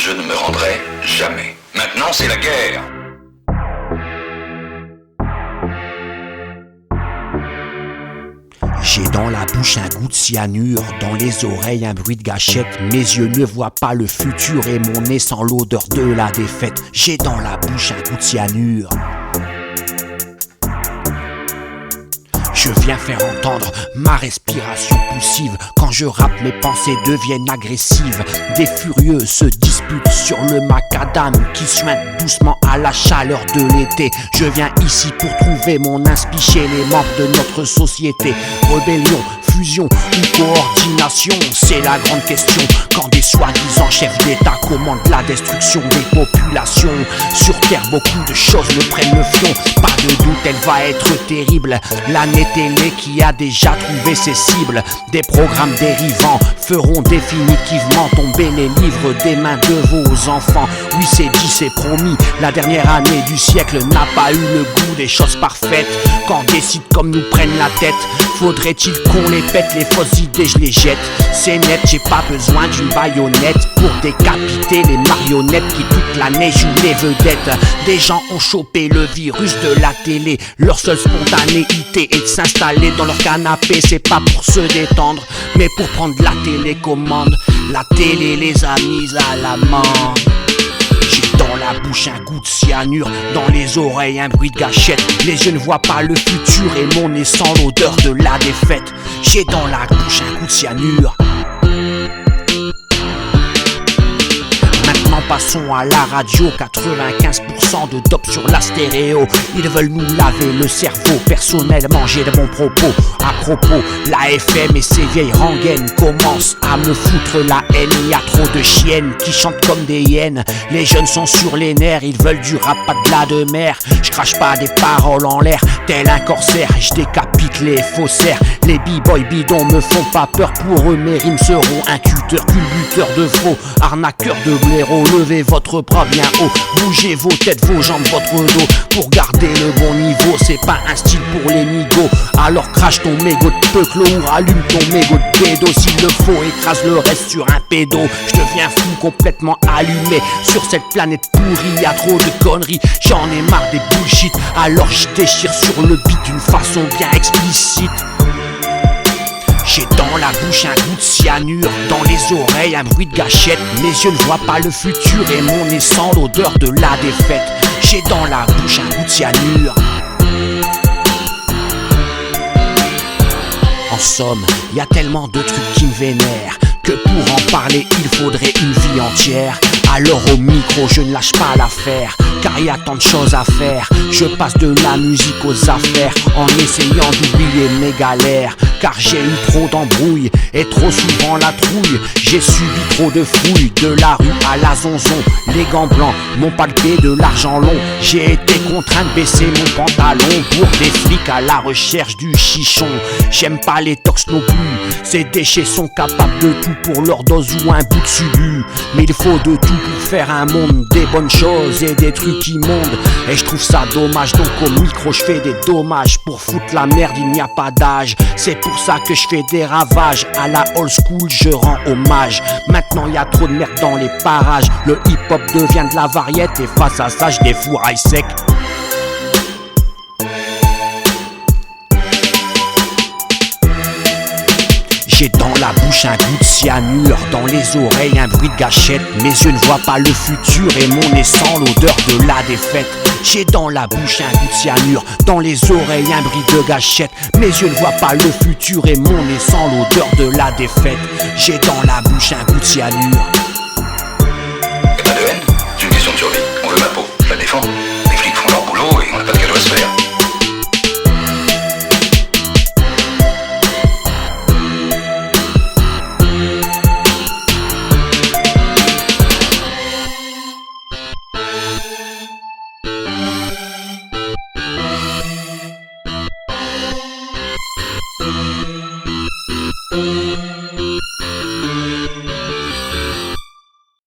je ne me rendrai jamais. Maintenant, c'est la guerre. J'ai dans la bouche un goût de cyanure, dans les oreilles un bruit de gâchette. Mes yeux ne voient pas le futur et mon nez sent l'odeur de la défaite. J'ai dans la bouche un goût de cyanure. Je viens faire entendre ma respiration poussive. Quand je rappe, mes pensées deviennent agressives. Des furieux se disputent sur le macadam qui suinte doucement à la chaleur de l'été. Je viens ici pour trouver mon inspi chez les membres de notre société. Rébellion, fusion ou coordination, c'est la grande question. Quand des soi-disant chefs d'État commandent la destruction des populations. Sur Terre, beaucoup de choses me prennent le fion. Pas de doute, elle va être terrible. L'année télé qui a déjà trouvé ses cibles. Des programmes dérivants feront définitivement tomber les livres des mains de vos enfants. Oui, c'est dit, c'est promis, la dernière année du siècle n'a pas eu le goût des choses parfaites. Quand des sites comme nous prennent la tête, faudrait-il qu'on les pète, les fausses idées je les jette. C'est net, j'ai pas besoin d'une baïonnette pour décapiter les marionnettes qui toute l'année jouent les vedettes. Des gens ont chopé le virus de la télé. Leur seule spontanéité est de s'installer dans leur canapé. C'est pas pour se détendre, mais pour prendre la télécommande. La télé les a mises à l'amende. J'ai dans la bouche un goût de cyanure, dans les oreilles un bruit de gâchette. Les yeux ne voient pas le futur et mon nez sent l'odeur de la défaite. J'ai dans la bouche un goût de cyanure. Maintenant passons à la radio, 95% de dope sur la stéréo. Ils veulent nous laver le cerveau, personnellement j'ai de bons propos. À propos, la FM et ses vieilles rengaines commencent à me foutre la haine. Il y a trop de chiennes qui chantent comme des hyènes. Les jeunes sont sur les nerfs, ils veulent du rap, pas de la de mer. Je crache pas des paroles en l'air, tel un corsaire. Je décapite les faussaires. Les b-boys bidons me font pas peur. Pour eux mes rimes seront un tuteur, culbuteur de faux, arnaqueur de blaireau. Levez votre bras bien haut, bougez vos têtes, vos jambes, votre dos. Pour garder le bon niveau, c'est pas un style pour les migos. Alors crache ton mégot de peuclo ou rallume ton mégot de pédo. S'il le faut, écrase le reste sur un pédo. Je deviens fou, complètement allumé. Sur cette planète pourrie, y'a trop de conneries. J'en ai marre des bullshit. Alors je déchire sur le beat d'une façon bien explicite. J'ai dans la bouche un goût de cyanure, dans les oreilles un bruit de gâchette. Mes yeux ne voient pas le futur et mon nez sent l'odeur de la défaite. J'ai dans la bouche un goût de cyanure. En somme, y a tellement de trucs qui me vénèrent que pour en parler il faudrait une vie entière. Alors au micro je ne lâche pas l'affaire, car y a tant de choses à faire. Je passe de la musique aux affaires, en essayant d'oublier mes galères. Car j'ai eu trop d'embrouilles et trop souvent la trouille. J'ai subi trop de fouilles, de la rue à la zonzon. Les gants blancs m'ont palpé de l'argent long. J'ai été contraint de baisser mon pantalon pour des flics à la recherche du chichon. J'aime pas les tox non plus, ces déchets sont capables de tout pour leur dose ou un bout de subu. Mais il faut de tout pour faire un monde, des bonnes choses et des trucs immondes. Et je trouve ça dommage, donc au micro je fais des dommages. Pour foutre la merde il n'y a pas d'âge, c'est pour ça que je fais des ravages. À la old school je rends hommage. Maintenant y a trop de merde dans les parages. Le hip hop devient de la variété et face à ça je défouraille sec. J'ai dans la bouche un goût de cyanure, dans les oreilles un bruit de gâchette. Mes yeux ne voient pas le futur et mon nez sent l'odeur de la défaite. J'ai dans la bouche un goût de cyanure, dans les oreilles un bruit de gâchette. Mes yeux ne voient pas le futur et mon nez sent l'odeur de la défaite. J'ai dans la bouche un goût de cyanure. Y'a pas de haine, c'est une question de survie. On veut ma peau, je la défends.